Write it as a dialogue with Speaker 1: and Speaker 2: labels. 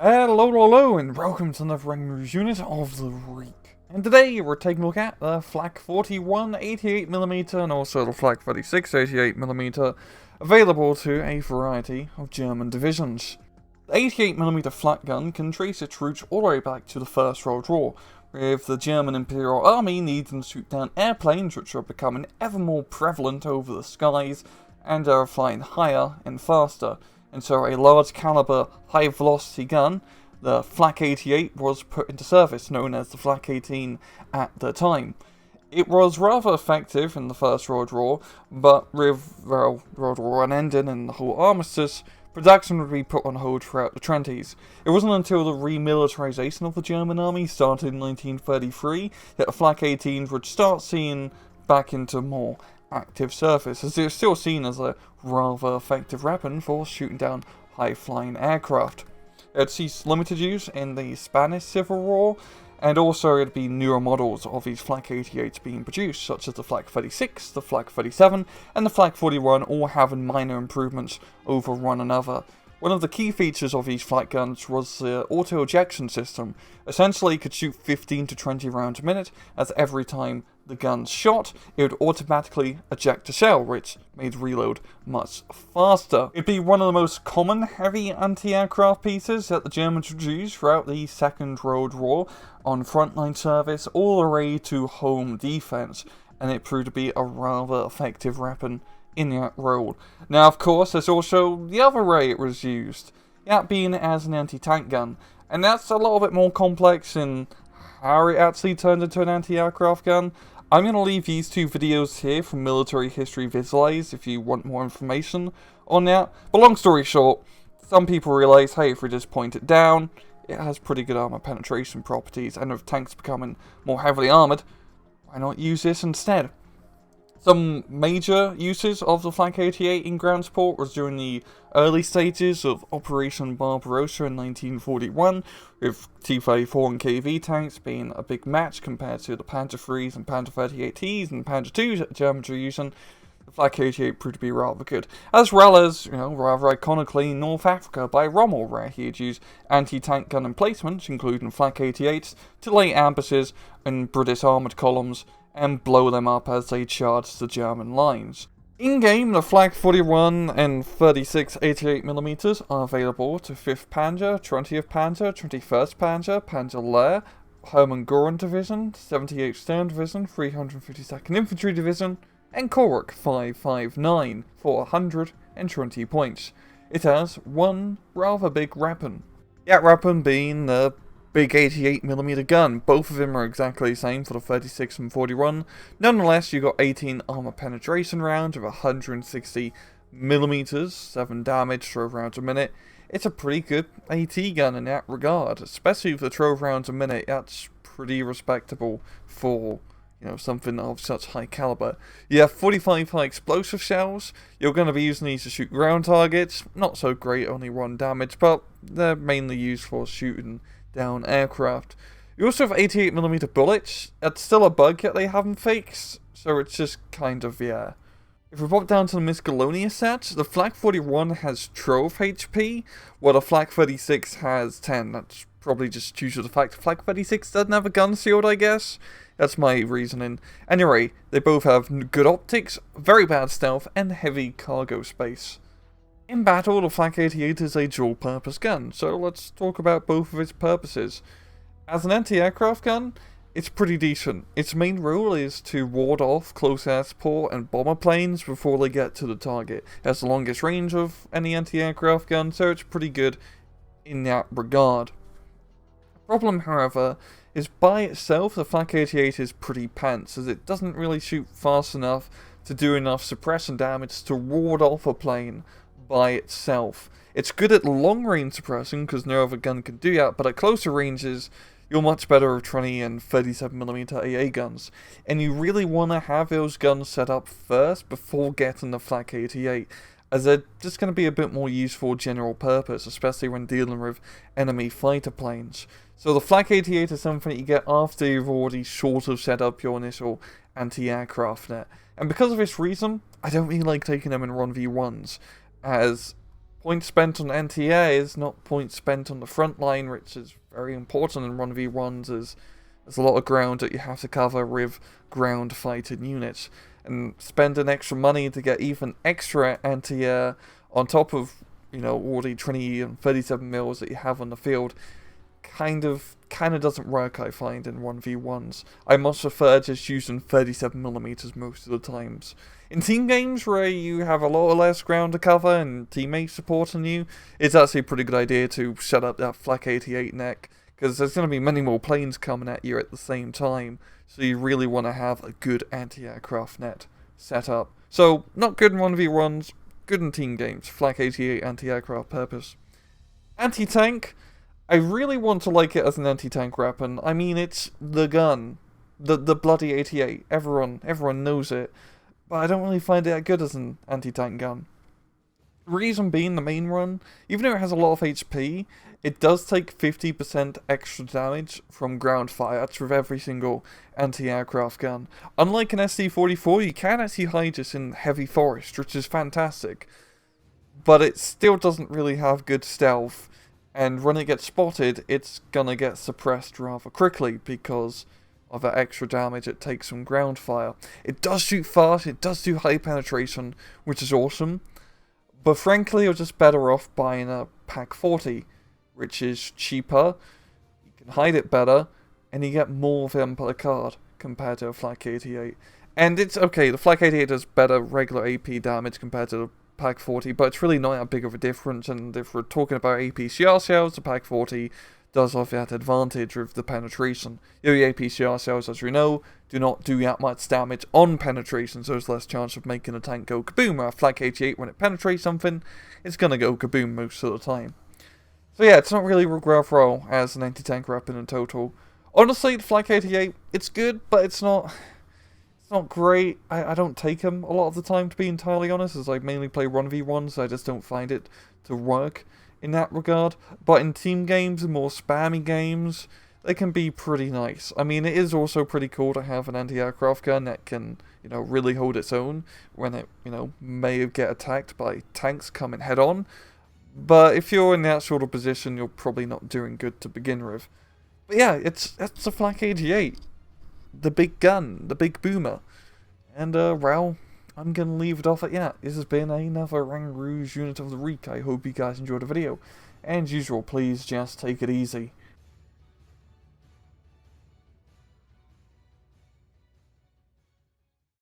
Speaker 1: Hello, and welcome to another Random Unit of the Week. And today we're taking a look at the Flak 41 88mm and also the Flak 36 88mm, available to a variety of German divisions. The 88mm flak gun can trace its roots all the way back to the First World War, with the German Imperial Army needing to shoot down airplanes which are becoming ever more prevalent over the skies and are flying higher and faster. And so a large caliber, high velocity gun, the Flak 88, was put into service, known as the Flak 18 at the time. It was rather effective in the First World War, but with World War I ending and the whole armistice, production would be put on hold throughout the 20s. It wasn't until the remilitarization of the German army started in 1933 that the Flak 18 would start seeing back into more active service, as it is still seen as a rather effective weapon for shooting down high-flying aircraft. It sees limited use in the Spanish Civil War, and also it'd be newer models of these Flak 88s being produced, such as the Flak 36, the Flak 37, and the Flak 41, all having minor improvements over one another. One of the key features of these flak guns was the auto-ejection system. Essentially, it could shoot 15 to 20 rounds a minute, as every time the gun shot, it would automatically eject a shell, which made reload much faster. It'd be one of the most common heavy anti-aircraft pieces that the Germans would use throughout the Second World War, on frontline service all the way to home defense, and it proved to be a rather effective weapon in that role. Now, of course, there's also the other way it was used, that being as an anti-tank gun, and that's a little bit more complex in how it actually turned into an anti-aircraft gun. I'm going to leave these two videos here from Military History Visualized if you want more information on that, but long story short, some people realize, hey, if we just point it down, it has pretty good armor penetration properties, and with tanks becoming more heavily armored, why not use this instead? Some major uses of the Flak 88 in ground support was during the early stages of Operation Barbarossa in 1941, with T-34 and KV tanks being a big match compared to the Panzer IIIs and Panzer 38Ts and Panzer IIs that the Germans were using. The Flak 88 proved to be rather good, as well as, rather iconically, North Africa by Rommel, where he had used anti-tank gun emplacements, including Flak 88s, to lay ambushes in British armoured columns and blow them up as they charged the German lines. In-game, the Flak 41 and 36 88mm are available to 5th Panzer, 20th Panzer, 21st Panzer, Panzer Lehr, Hermann Göring Division, 78th Stern Division, 352nd Infantry Division, and Koruk 559 for 120 points. It has one rather big weapon. That weapon being the big 88mm gun. Both of them are exactly the same for the 36 and 41. Nonetheless, you got 18 armor penetration rounds of 160mm, 7 damage, 12 rounds a minute. It's a pretty good AT gun in that regard, especially with the 12 rounds a minute. That's pretty respectable for something of such high caliber. You have 45 high explosive shells. You're going to be using these to shoot ground targets. Not so great, only 1 damage, but they're mainly used for shooting down aircraft. You also have 88mm bullets. That's still a bug that they haven't fixed, so it's just kind of, yeah. If we pop down to the miscellaneous stats, the Flak 41 has 12 HP, while the Flak 36 has 10. That's probably just due to the fact the Flak 36 doesn't have a gun shield, I guess. That's my reasoning. Anyway, they both have good optics, very bad stealth, and heavy cargo space. In battle, the Flak 88 is a dual-purpose gun, so let's talk about both of its purposes. As an anti-aircraft gun, it's pretty decent. Its main role is to ward off close air support and bomber planes before they get to the target. It has the longest range of any anti-aircraft gun, so it's pretty good in that regard. The problem, however, is by itself the Flak 88 is pretty pants, as it doesn't really shoot fast enough to do enough suppression damage to ward off a plane by itself. It's good at long range suppressing because no other gun can do that, but at closer ranges you're much better with 20 and 37mm AA guns, and you really want to have those guns set up first before getting the Flak 88, as they're just going to be a bit more useful general purpose, especially when dealing with enemy fighter planes. So the Flak 88 is something that you get after you've already sort of set up your initial anti-aircraft net, and because of this reason, I don't really like taking them in 1v1s, as points spent on anti-air is not points spent on the front line, which is very important in 1v1s, as there's a lot of ground that you have to cover with ground fighting units. And spending extra money to get even extra anti-air on top of, all the 20 and 37 mils that you have on the field kind of doesn't work, I find, in 1v1s. I much prefer just using 37mm most of the times. In team games where you have a lot less ground to cover and teammates supporting you, it's actually a pretty good idea to set up that Flak 88 neck, because there's going to be many more planes coming at you at the same time, so you really want to have a good anti-aircraft net set up. So, not good in 1v1s, good in team games, Flak 88 anti-aircraft purpose. Anti-tank, I really want to like it as an anti-tank weapon. I mean, it's the gun. The bloody 88. Everyone knows it. But I don't really find it that good as an anti-tank gun. Reason being, the main run, even though it has a lot of HP, it does take 50% extra damage from ground fire. That's with every single anti-aircraft gun. Unlike an SD-44, you can actually hide this in heavy forest, which is fantastic. But it still doesn't really have good stealth. And when it gets spotted, it's gonna get suppressed rather quickly because of that extra damage it takes from ground fire. It does shoot fast, it does do high penetration, which is awesome. But frankly, you're just better off buying a Pak 40, which is cheaper, you can hide it better, and you get more of them per card compared to a Flak 88. And it's okay, the Flak 88 does better regular AP damage compared to the Pak 40, but it's really not that big of a difference, and if we're talking about APCR cells, the Pak 40 does have that advantage with the penetration. The APCR cells, as we know, do not do that much damage on penetration, so there's less chance of making a tank go kaboom. Where a Flak 88, when it penetrates something, it's gonna go kaboom most of the time. So yeah, it's not really worth role as an anti-tank weapon in total. Honestly, the Flak 88, it's good, but it's not great. I don't take them a lot of the time, to be entirely honest, as I mainly play 1v1, so I just don't find it to work in that regard. But in team games and more spammy games, they can be pretty nice. I mean, it is also pretty cool to have an anti-aircraft gun that can, really hold its own when it, may get attacked by tanks coming head on. But if you're in that sort of position, you're probably not doing good to begin with. But yeah, that's a Flak 88. The big gun, the big boomer. And, well, I'm gonna leave it off at that. This has been another Rang Rouge Unit of the Week. I hope you guys enjoyed the video. And as usual, please just take it easy.